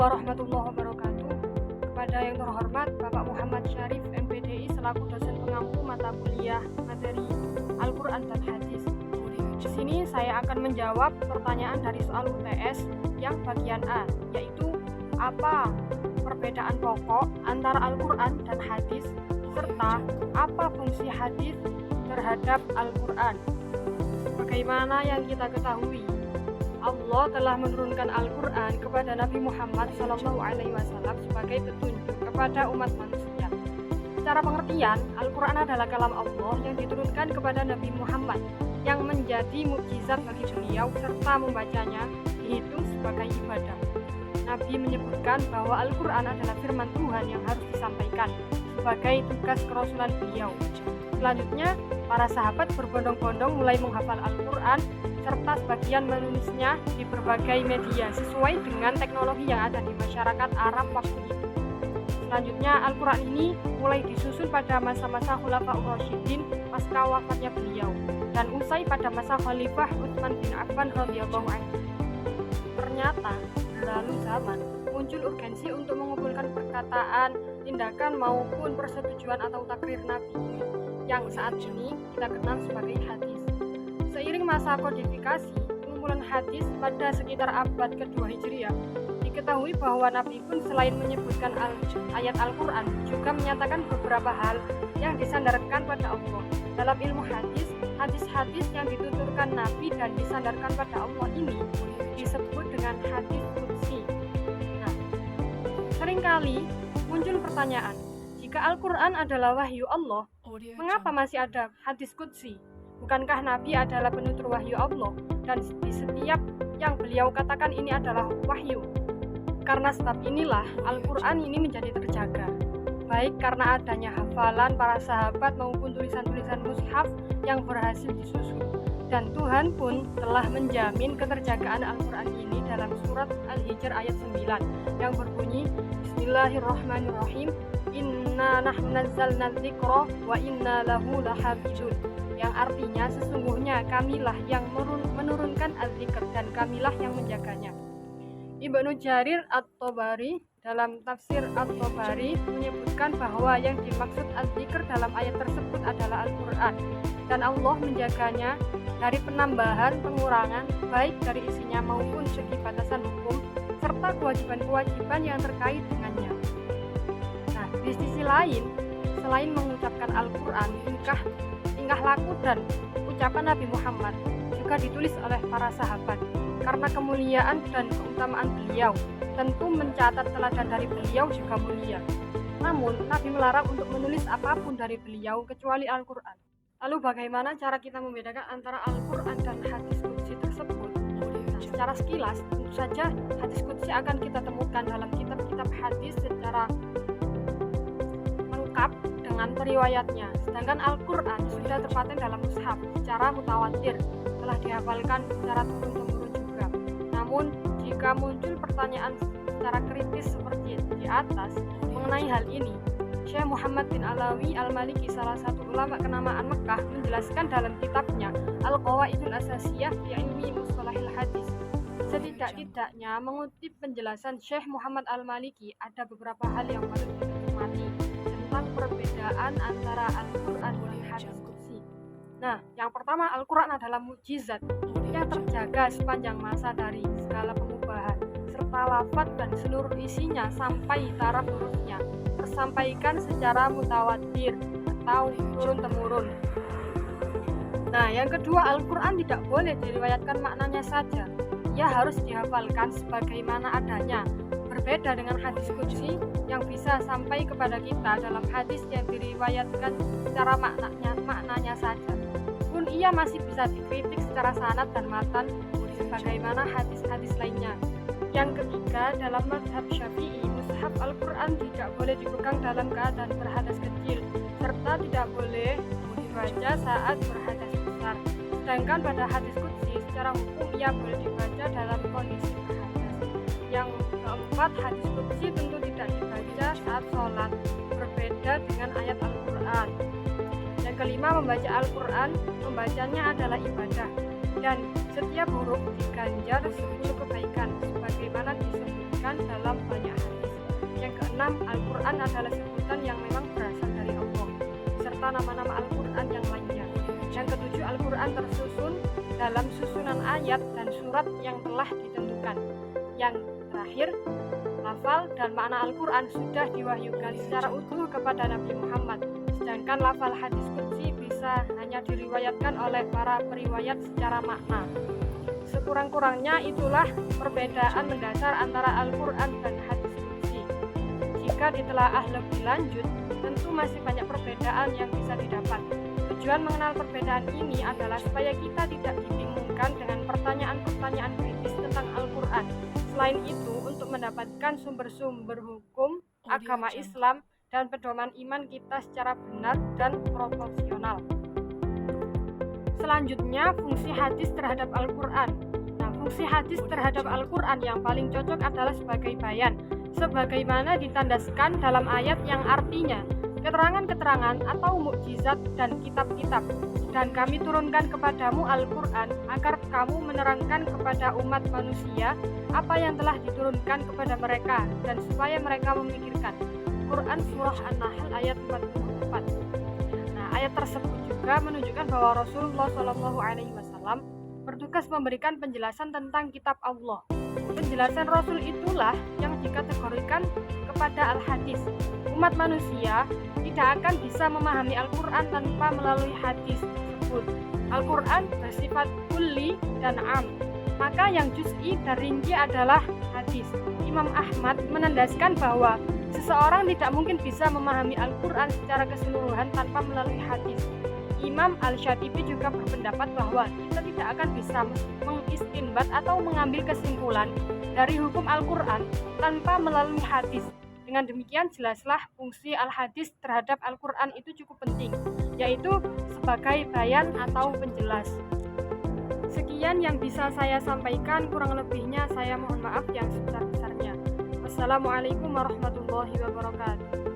warahmatullahi wabarakatuh. Kepada yang terhormat Bapak Muhammad Syarif MPDI selaku dosen pengampu mata kuliah materi Al-Quran dan Hadis. Di sini saya akan menjawab pertanyaan dari soal UTS yang bagian A, yaitu apa perbedaan pokok antara Al-Quran dan Hadis, serta apa fungsi hadis terhadap Al-Quran. Sebagaimana yang kita ketahui, Allah telah menurunkan Al-Quran kepada Nabi Muhammad SAW sebagai petunjuk kepada umat manusia. Secara pengertian, Al-Quran adalah kalam Allah yang diturunkan kepada Nabi Muhammad, yang menjadi mukjizat bagi beliau serta membacanya dihitung sebagai ibadah. Nabi menyebutkan bahwa Al-Quran adalah firman Tuhan yang harus disampaikan sebagai tugas kerasulan beliau. Selanjutnya, para sahabat berbondong-bondong mulai menghafal Al-Quran serta sebagian menulisnya di berbagai media sesuai dengan teknologi yang ada di masyarakat Arab waktu itu. Selanjutnya, Al-Quran ini mulai disusun pada masa-masa Khulafaur Rasyidin pasca wafatnya beliau dan usai pada masa Khalifah Utsman bin Affan radhiyallahu anhu. Ternyata, berlalu zaman, muncul urgensi untuk mengumpulkan perkataan, tindakan maupun persetujuan atau takrir Nabi yang saat ini kita kenal sebagai hadis. Seiring masa kodifikasi, pengumpulan hadis pada sekitar abad kedua Hijriah, diketahui bahwa Nabi pun selain menyebutkan ayat Al-Quran, juga menyatakan beberapa hal yang disandarkan pada Allah. Dalam ilmu hadis, hadis-hadis yang dituturkan Nabi dan disandarkan pada Allah ini disebut dengan hadis qudsi. Nah, seringkali muncul pertanyaan, jika Al-Quran adalah wahyu Allah, mengapa masih ada hadis qudsi? Bukankah Nabi adalah penutur wahyu Allah dan di setiap yang beliau katakan ini adalah wahyu? Karena sebab inilah Al-Quran ini menjadi terjaga, baik karena adanya hafalan para sahabat maupun tulisan-tulisan mushaf yang berhasil disusun. Dan Tuhan pun telah menjamin keterjagaan Al-Quran ini dalam surat Al-Hijr ayat 9 yang berbunyi Bismillahirrahmanirrahim, Inna nahnu nazzalna dzikra wa inna lahu lahafizun, yang artinya sesungguhnya kamilah yang menurunkan az-zikr dan kamilah yang menjaganya. Ibnu Jarir At-Tabari dalam tafsir At-Tabari menyebutkan bahwa yang dimaksud az-zikr dalam ayat tersebut adalah Al-Quran, dan Allah menjaganya dari penambahan, pengurangan, baik dari isinya maupun segi batasan hukum, serta kewajiban-kewajiban yang terkait dengannya. Nah, di sisi lain, selain mengucapkan Al-Quran, tingkah laku dan ucapan Nabi Muhammad juga ditulis oleh para sahabat. Karena kemuliaan dan keutamaan beliau, tentu mencatat teladan dari beliau juga mulia. Namun, Nabi melarang untuk menulis apapun dari beliau kecuali Al-Quran. Lalu bagaimana cara kita membedakan antara Al-Quran dan hadis qudsi tersebut? Nah, secara sekilas, tentu saja hadis qudsi akan kita temukan dalam kitab-kitab hadis secara lengkap dengan periwayatnya. Sedangkan Al-Quran sudah terpaten dalam mushaf secara mutawatir, telah dihafalkan secara turun-temurun juga. Namun, jika muncul pertanyaan secara kritis seperti di atas mengenai hal ini, Syekh Muhammad bin Alawi Al-Maliki, salah satu ulama kenamaan Mekah, menjelaskan dalam kitabnya Al-Qawaidul Asasiyah fi Ilmi Mustalahil Hadis. Setidak-tidaknya mengutip penjelasan Syekh Muhammad Al-Maliki, ada beberapa hal yang patut dicermati tentang perbedaan antara Al-Quran dan hadis qudsi. Nah, yang pertama, Al-Quran adalah mukjizat yang terjaga sepanjang masa dari segala pengubahan, serta lafaz dan seluruh isinya sampai taraf hurufnya tersampaikan secara mutawatir atau turun-temurun. Nah, yang kedua, Al-Quran tidak boleh diriwayatkan maknanya saja. Ia harus dihafalkan sebagaimana adanya. Berbeda dengan hadis qudsi yang bisa sampai kepada kita dalam hadis yang diriwayatkan secara maknanya saja. Pun ia masih bisa dikritik secara sanad dan matan sebagaimana hadis-hadis lainnya. Yang ketiga, dalam mazhab Syafi'i, mushaf Al-Quran tidak boleh dipegang dalam keadaan berhadas kecil, serta tidak boleh dibaca saat berhadas besar. Sedangkan pada hadis qudsi, secara hukum ia boleh dibaca dalam kondisi berhadas. Yang keempat, hadis qudsi tentu tidak dibaca saat sholat, berbeda dengan ayat Al-Quran. Yang kelima, membaca Al-Quran, membacanya adalah ibadah, dan setiap huruf diganjar 10 kebaikan sebagaimana disebutkan disebutkan dalam banyak hadis. Yang keenam, Al-Quran adalah sebutan yang memang berasal dari Allah, serta nama-nama Al-Quran yang lainnya. Yang ketujuh, Al-Quran tersusun dalam susunan ayat dan surat yang telah ditentukan. Yang terakhir, lafal dan makna Al-Quran sudah diwahyukan secara utuh kepada Nabi Muhammad, sedangkan lafal hadis qudsi bisa hanya diriwayatkan oleh para periwayat secara makna. Sekurang-kurangnya itulah perbedaan mendasar antara Al-Quran dan hadis qudsi. Jika ditelaah lebih lanjut, tentu masih banyak perbedaan yang bisa didapat. Tujuan mengenal perbedaan ini adalah supaya kita tidak dibingungkan dengan pertanyaan-pertanyaan kritis tentang Al-Quran. Selain itu, untuk mendapatkan sumber-sumber hukum agama Islam dan pedoman iman kita secara benar dan proporsional. Selanjutnya, fungsi hadis terhadap Al-Quran. Fungsi hadis terhadap Al-Quran yang paling cocok adalah sebagai bayan, sebagaimana ditandaskan dalam ayat yang artinya keterangan-keterangan atau mukjizat dan kitab-kitab. Dan kami turunkan kepadamu Al-Quran agar kamu menerangkan kepada umat manusia apa yang telah diturunkan kepada mereka dan supaya mereka memikirkan. Quran Surah An-Nahl ayat 44. Ayat tersebut juga menunjukkan bahwa Rasulullah SAW bertugas memberikan penjelasan tentang kitab Allah. Penjelasan Rasul itulah yang dikategorikan kepada Al-Hadis. Umat manusia tidak akan bisa memahami Al-Quran tanpa melalui hadis tersebut. Al-Quran bersifat kulli dan am, maka yang juz'i dan rinci adalah hadis. Imam Ahmad menandaskan bahwa seseorang tidak mungkin bisa memahami Al-Quran secara keseluruhan tanpa melalui hadis. Imam Al-Syatibi juga berpendapat bahwa kita tidak akan bisa mengistinbat atau mengambil kesimpulan dari hukum Al-Quran tanpa melalui hadis. Dengan demikian, jelaslah fungsi Al-Hadis terhadap Al-Quran itu cukup penting, yaitu sebagai bayan atau penjelas. Sekian yang bisa saya sampaikan, kurang lebihnya saya mohon maaf yang sebesar-besarnya. Wassalamualaikum warahmatullahi wabarakatuh.